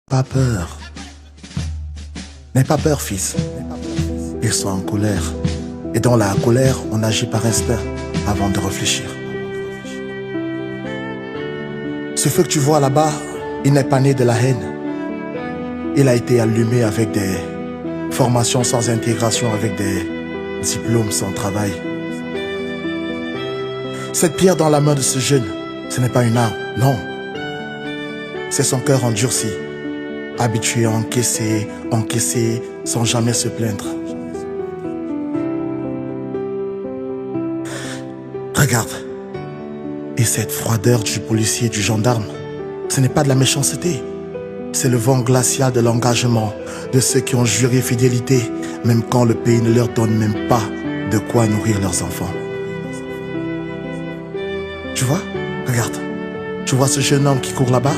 Pas peur. N'aie pas peur, fils. Ils sont en colère. Et dans la colère, on agit par instinct avant de réfléchir. Ce feu que tu vois là-bas, il n'est pas né de la haine. Il a été allumé avec des formations sans intégration, avec des diplômes sans travail. Cette pierre dans la main de ce jeune, ce n'est pas une arme, non. C'est son cœur endurci, habitué à encaisser, sans jamais se plaindre. Regarde. Et cette froideur du policier et du gendarme, ce n'est pas de la méchanceté. C'est le vent glacial de l'engagement de ceux qui ont juré fidélité, même quand le pays ne leur donne même pas de quoi nourrir leurs enfants. Tu vois? Regarde. Tu vois ce jeune homme qui court là-bas?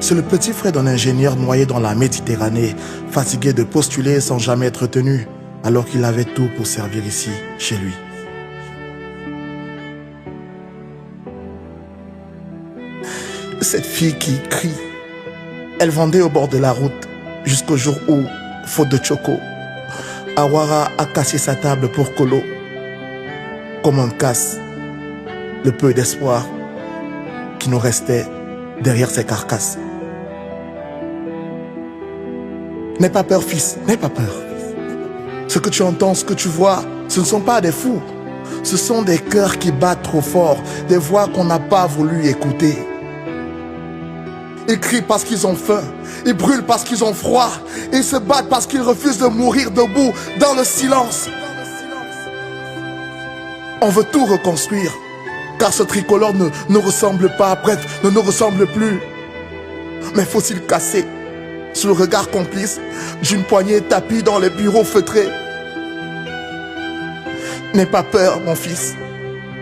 C'est le petit frère d'un ingénieur noyé dans la Méditerranée, fatigué de postuler sans jamais être tenu, alors qu'il avait tout pour servir ici, chez lui. Cette fille qui crie, elle vendait au bord de la route jusqu'au jour où, faute de choco, Awara a cassé sa table pour Kolo. Comme on casse le peu d'espoir qui nous restait derrière ces carcasses. N'aie pas peur, fils, n'aie pas peur. Ce que tu entends, ce que tu vois, ce ne sont pas des fous. Ce sont des cœurs qui battent trop fort, des voix qu'on n'a pas voulu écouter. Ils crient parce qu'ils ont faim, ils brûlent parce qu'ils ont froid, ils se battent parce qu'ils refusent de mourir debout dans le silence. On veut tout reconstruire, car ce tricolore ne nous ressemble pas, bref, ne nous ressemble plus. Mais faut-il casser sous le regard complice d'une poignée tapie dans les bureaux feutrés? N'aie pas peur, mon fils.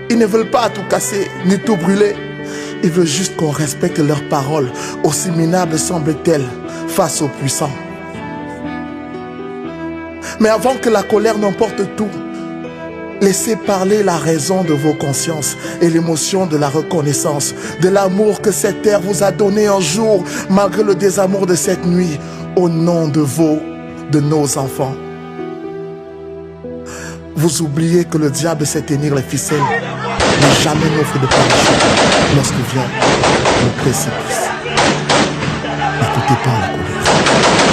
Ils ne veulent pas tout casser, ni tout brûler. Ils veulent juste qu'on respecte leurs paroles, aussi minables semblent-elles face aux puissants. Mais avant que la colère n'emporte tout, laissez parler la raison de vos consciences et l'émotion de la reconnaissance, de l'amour que cette terre vous a donné un jour, malgré le désamour de cette nuit, au nom de nos enfants. Vous oubliez que le diable sait tenir les ficelles, mais jamais n'offre de parachute lorsque vient le précipice. N'écoutez pas la colère.